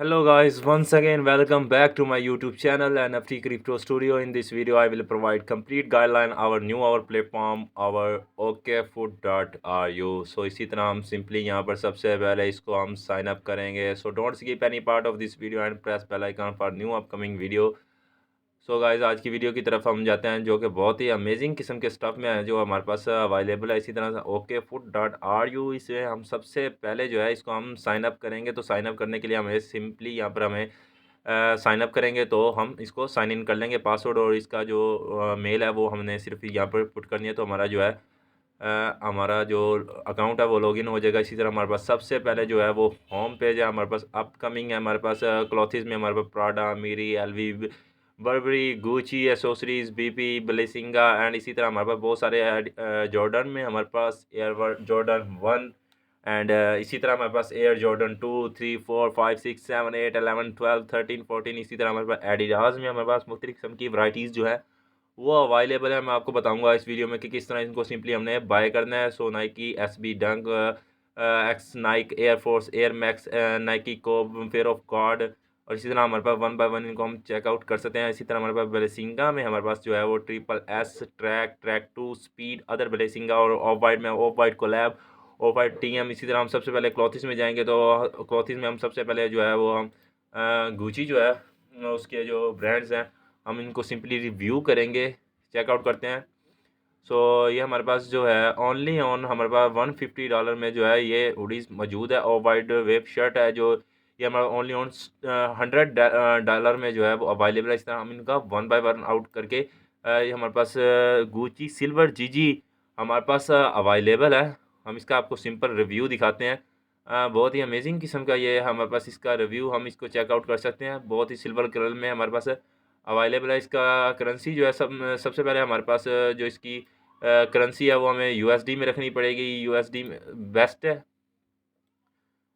Hello guys, once again welcome back to my YouTube channel and FT Crypto Studio. In this video I will provide complete guideline our platform our okfood.ru. So इसी तरह हम simply यहाँ पर सबसे पहले इसको हम sign up करेंगे. So don't skip any part of this video and press bell icon for new upcoming video. So guys आज की वीडियो की तरफ हम जाते हैं जो कि बहुत ही अमेजिंग किस्म के स्टफ़ में है जो हमारे पास अवेलेबल है। इसी तरह से okfood.ru इसे हम सबसे पहले जो है इसको हम साइन अप करेंगे। तो साइन अप करने के लिए हमें सिंपली यहाँ पर हमें साइन अप करेंगे तो हम इसको साइन इन कर लेंगे। पासवर्ड और इसका जो मेल है वो हमने सिर्फ यहाँ पर पुट करनी है तो हमारा जो है हमारा जो अकाउंट है वो लॉगिन हो जाएगा। इसी तरह हमारे पास सबसे पहले जो है वो होम पेज है, हमारे पास अपकमिंग है, हमारे पास क्लॉथिस में हमारे पास Prada, Miri, LV, Barbari, Gucci, accessories, BP, बलेसिंगा and इसी तरह हमारे पास बहुत सारे जॉर्डन में हमारे पास एयर जॉर्डन 1 एंड इसी तरह हमारे पास एयर जॉर्डन 2, 3, 4, 5, 6, 7, 8, 11, 12, 13, 14 इसी तरह हमारे पास एडिडास में हमारे पास मुख्तलिफ किस्म की वराइटीज़ जो है वो अवेलेबल है। मैं आपको बताऊंगा इस वीडियो में कि किस तरह इनको सिंपली हमने बाय करना है। So Nike SB Dunk, x Nike, Air Force, Air Max, Nike Kobe, fear of God और इसी तरह हमारे पास वन बाय वन इनको हम चेकआउट कर सकते हैं। इसी तरह हमारे पास ब्लेसिंगा में हमारे पास जो है वो triple S, track, track 2, speed, other Balenciaga और ऑफ वाइट में Off White collab, Off White TM. इसी तरह हम सबसे पहले क्लॉथिस में जाएंगे तो क्लॉथिस में हम सबसे पहले जो है वो हम गुची जो है उसके जो ब्रांड्स हैं हम इनको सिंपली रिव्यू करेंगे, चेकआउट करते हैं। सो ये हमारे पास जो है ओनली ऑन हमारे पास $150 में जो है ये हुडीज़ मौजूद है। ऑफ वाइट वेब शर्ट है जो ये हमारा ओनली ऑन $100 में जो है वो अवेलेबल है। इस तरह हम इनका वन बाय वन आउट करके ये हमारे पास गुची सिल्वर जीजी हमारे पास अवेलेबल है। हम इसका आपको सिंपल रिव्यू दिखाते हैं। बहुत ही अमेजिंग किस्म का ये हमारे पास इसका रिव्यू हम इसको चेकआउट कर सकते हैं। बहुत ही सिल्वर कलर में हमारे पास अवेलेबल है। इसका करेंसी जो है सबसे पहले हमारे पास जो इसकी करेंसी है वो हमें यूएसडी में रखनी पड़ेगी। यूएसडी में बेस्ट है।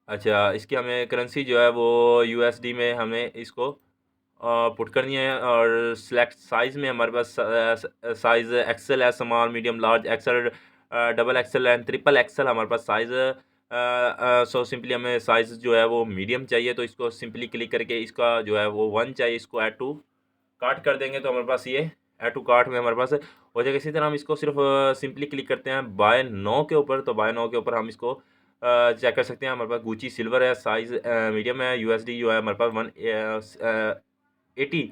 अच्छा, इसकी हमें करेंसी जो है वो यूएसडी में हमें इसको पुट करनी है और सिलेक्ट साइज़ में हमारे पास साइज़ एक्सेल है, small, medium, large, XL, double XL and triple XL हमारे पास साइज़। सो सिंपली हमें साइज़ जो है वो मीडियम चाहिए तो इसको सिंपली क्लिक करके इसका जो है वो 1 चाहिए, इसको ऐड टू कार्ट कर देंगे तो हमारे पास ये ऐड टू कार्ट में हमारे पास हो जाएगा। इसी तरह हम इसको सिर्फ सिंपली क्लिक करते हैं बाय नो के ऊपर तो बाय नो के ऊपर हम इसको चेक कर सकते हैं। हमारे पास गुची सिल्वर है, साइज़ मीडियम है, यूएसडी जो है हमारे पास 180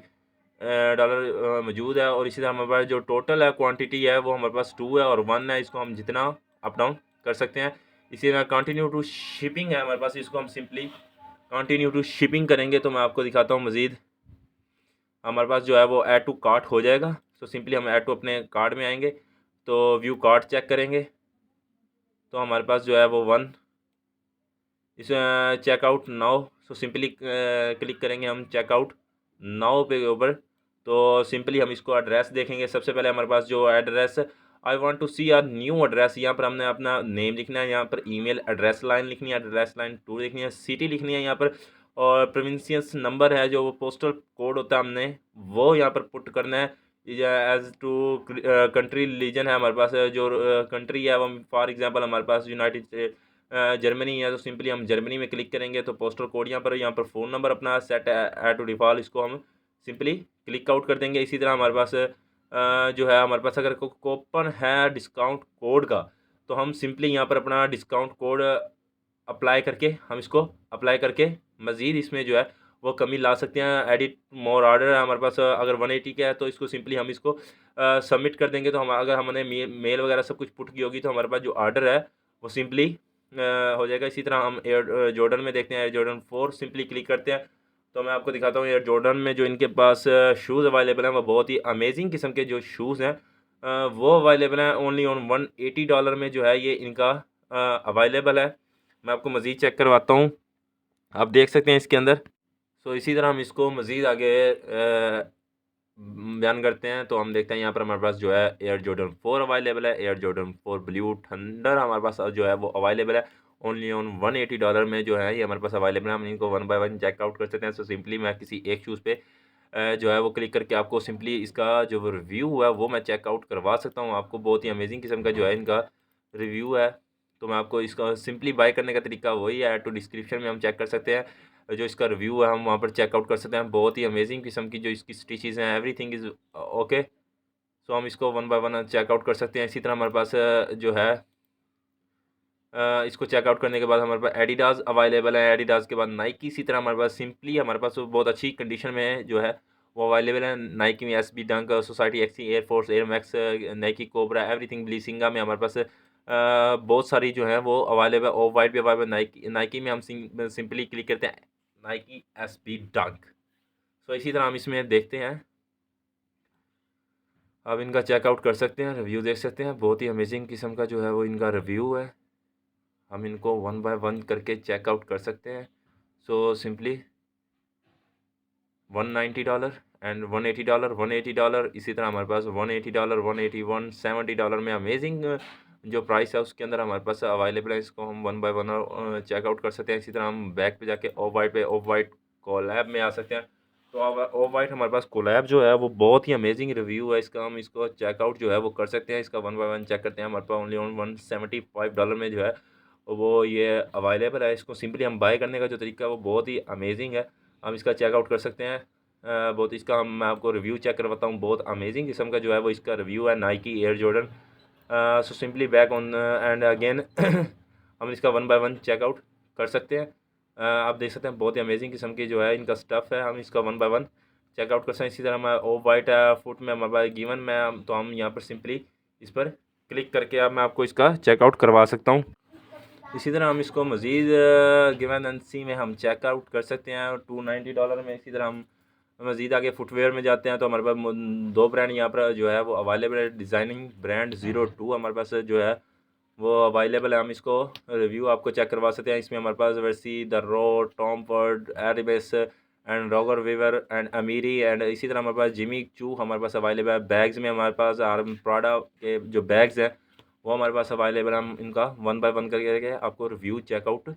डॉलर मौजूद है और इसी तरह हमारे पास जो टोटल है क्वांटिटी है वो हमारे पास 2 है और 1 है। इसको हम जितना अप डाउन कर सकते हैं। इसी तरह कंटिन्यू टू शिपिंग है हमारे पास, इसको हम सिंपली कंटिन्यू टू शिपिंग करेंगे तो मैं आपको दिखाता हूँ मज़ीद हमारे पास जो है वो ऐड टू कार्ट हो जाएगा। तो सिंपली हम ऐड टू अपने कार्ट में आएंगे तो व्यू कार्ट चेक करेंगे तो हमारे पास जो है वो 1 इस checkout now. So simply click करेंगे हम चेकआउट नाउ पे ऊपर तो सिंपली हम इसको एड्रेस देखेंगे। सबसे पहले हमारे पास जो address I want to see a new address, यहाँ पर हमने अपना नेम लिखना है, यहाँ पर ईमेल एड्रेस लाइन लिखनी है, एड्रेस लाइन 2 लिखनी है, सिटी लिखनी है यहाँ पर और प्रोविंशियस नंबर है जो वो पोस्टल कोड होता है हमने वो यहाँ पर पुट करना है। एज टू कंट्री रीजन है हमारे पास जो कंट्री है वो फॉर एग्जांपल हमारे पास यूनाइटेड जर्मनी है तो सिंपली हम जर्मनी में क्लिक करेंगे तो पोस्टल कोड यहाँ पर फ़ोन नंबर अपना सेट है टू डिफ़ॉल्ट, इसको हम सिंपली क्लिक आउट कर देंगे। इसी तरह हमारे पास जो है हमारे पास अगर कूपन है डिस्काउंट कोड का तो हम सिंपली यहाँ पर अपना डिस्काउंट कोड अप्लाई करके हम इसको अप्लाई करके मज़ीद इसमें जो है वो कमी ला सकते हैं। एडिट मोर ऑर्डर है हमारे पास अगर 180 का है तो इसको सिंपली हम इसको सबमिट कर देंगे तो हम अगर हमने मेल वगैरह सब कुछ पुट की होगी तो हमारे पास जो ऑर्डर है वो सिंपली हो जाएगा। इसी तरह हम एयर जॉर्डन में देखते हैं, एयर जॉर्डन 4 सिंपली क्लिक करते हैं तो मैं आपको दिखाता हूँ एयर जॉर्डन में जो इनके पास शूज़ अवेलेबल हैं वो बहुत ही अमेजिंग किस्म के जो शूज़ हैं वो अवेलेबल हैं ओनली ऑन $180 में जो है ये इनका अवेलेबल है। मैं आपको मज़ीद चेक करवाता हूँ, आप देख सकते हैं इसके अंदर। सो इसी तरह हम इसको मज़ीद आगे बयान करते हैं तो हम देखते हैं यहाँ पर हमारे पास जो है एयर जॉर्डन 4 अवेलेबल है, एयर जॉर्डन 4 ब्लू थंडर हमारे पास जो है वो अवेलेबल है ओनली ऑन $180 में जो है ये हमारे पास अवेलेबल है। हम इनको वन बाय वन चेकआउट कर सकते हैं। सो सिंपली मैं किसी एक शूज़ पे जो है वो क्लिक करके आपको सिंपली इसका जो रिव्यू है वो मैं चेकआउट करवा सकता हूँ। आपको बहुत ही अमेजिंग किस्म का जो है इनका रिव्यू है तो मैं आपको इसका सिंपली बाय करने का तरीका वही है, ऐड टू डिस्क्रिप्शन में हम चेक कर सकते हैं। जो इसका रिव्यू है हम वहाँ पर चेकआउट कर सकते हैं। बहुत ही अमेजिंग किस्म की जो इसकी स्टिचेज़ हैं, एवरीथिंग इज़ ओके। सो हम इसको वन बाय वन चेकआउट कर सकते हैं। इसी तरह हमारे पास जो है इसको चेकआउट करने के बाद हमारे पास एडिडास अवेलेबल है। एडिडास के बाद नाइकी, इसी तरह हमारे पास सिंपली हमारे पास वो बहुत अच्छी कंडीशन में जो है वो अवेलेबल है। नाइकी में SB Dunk, Sacai x, Air Force, Air Max, Nike Kobe, everything Balenciaga में हमारे पास बहुत सारी जो है वो अवेलेबल। ऑफ वाइट भी अवेलेबल। नाइकी नाइकी में हम सिंपली क्लिक करते हैं नाइकी एसबी डंक। सो इसी तरह हम इसमें देखते हैं, अब इनका चेकआउट कर सकते हैं, रिव्यू देख सकते हैं। बहुत ही अमेजिंग किस्म का जो है वो इनका रिव्यू है। हम इनको वन बाय वन करके चेकआउट कर सकते हैं। So simply $190 and $180, $180। इसी तरह हमारे पास $180, $181, $70 में अमेजिंग जो प्राइस है उसके अंदर हमारे पास अवेलेबल है। इसको हम वन बाय वन चेकआउट कर सकते हैं। इसी तरह हम बैक पे जाके ऑफ वाइट कोलैब में आ सकते हैं। तो अब ऑफ वाइट हमारे पास कोलैब जो है वो बहुत ही अमेजिंग रिव्यू है इसका। हम इसको चेकआउट जो है वो कर सकते हैं। इसका वन बाय वन चेक करते हैं। हमारे पास ओनली ऑन $175 में जो है वो ये अवेलेबल है। इसको सिंपली हम बाय करने का जो तरीका है वो बहुत ही अमेजिंग है। हम इसका चेकआउट कर सकते हैं। बहुत इसका मैं आपको रिव्यू चेक करवाता हूँ। बहुत अमेजिंग किस्म का जो है वो इसका रिव्यू है, Nike air Jordan. So simply back on and again हम इसका वन बाय वन चेकआउट कर सकते हैं। आप देख सकते हैं बहुत ही अमेजिंग किस्म की जो है इनका स्टफ़ है। हम इसका वन बाय वन चेकआउट कर सकते हैं। इसी तरह मैं ऑफ वाइट फुट में हमारे पास गिवन में, तो हम यहाँ पर सिंपली इस पर क्लिक करके अब मैं आपको इसका चेकआउट करवा सकता हूँ। इसी तरह हम इसको मज़ीद गिवन एंड सी में हम चेकआउट कर सकते हैं $290 में। इसी तरह हम मज़ीद आगे फुटवेयर में जाते हैं तो हमारे पास दो ब्रांड यहाँ पर जो है वो अवेलेबल है। डिज़ाइनिंग ब्रांड 02 हमारे पास जो है वो अवेलेबल है। हम इसको रिव्यू आपको चेक करवा सकते हैं। इसमें हमारे पास Versace, the Row, Tom Ford, एरिबेस and Roger Vivier and Amiri and इसी तरह हमारे पास जिमी चू हमारे पास अवेलेबल है। बैग्स में हमारे पास प्राडा के जो बैग्स हैं वो हमारे पास अवेलेबल। हम इनका वन बाय वन करके आपको रिव्यू चेकआउट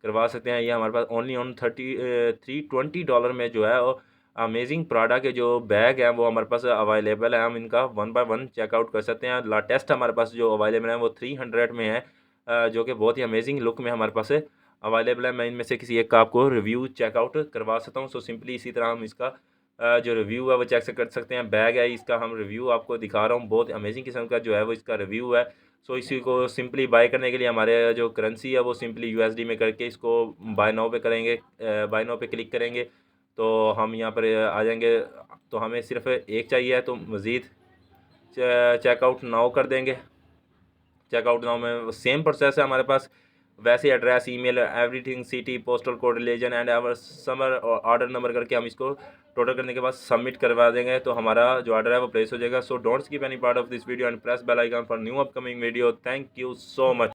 करवा सकते हैं। ये हमारे पास ओनली ऑन $320 में जो है वो अमेजिंग प्राडा के जो बैग हैं वो हमारे पास अवेलेबल है। हम इनका वन बाय वन चेकआउट कर सकते हैं। लाटेस्ट हमारे पास जो अवेलेबल है वो 300 में है, जो कि बहुत ही अमेजिंग लुक में हमारे पास अवेलेबल है। मैं इनमें से किसी एक का आपको रिव्यू चेकआउट करवा सकता हूँ। सो सिंपली इसी तरह हम इसका जो रिव्यू है वो चेक कर सकते हैं। बैग है इसका हम रिव्यू आपको दिखा रहा हूँ। बहुत अमेजिंग किस्म का जो है वो इसका रिव्यू है। सो इसी को सिंपली बाय करने के लिए हमारे जो करेंसी है वो सिंपली USD में करके इसको बाय नाउ पे करेंगे। बाय नाउ पे क्लिक करेंगे तो हम यहाँ पर आ जाएंगे। तो हमें सिर्फ एक चाहिए तो मज़ीद चेकआउट नाउ कर देंगे। चेकआउट नाउ में सेम प्रोसेस है हमारे पास, वैसे address, email, everything, city, postal code, religion and our summer order number करके हम इसको टोटल करने के बाद सबमिट करवा देंगे तो हमारा जो ऑर्डर है वो प्लेस हो जाएगा। So don't skip any part of this video and press bell icon for new upcoming video. Thank you so much.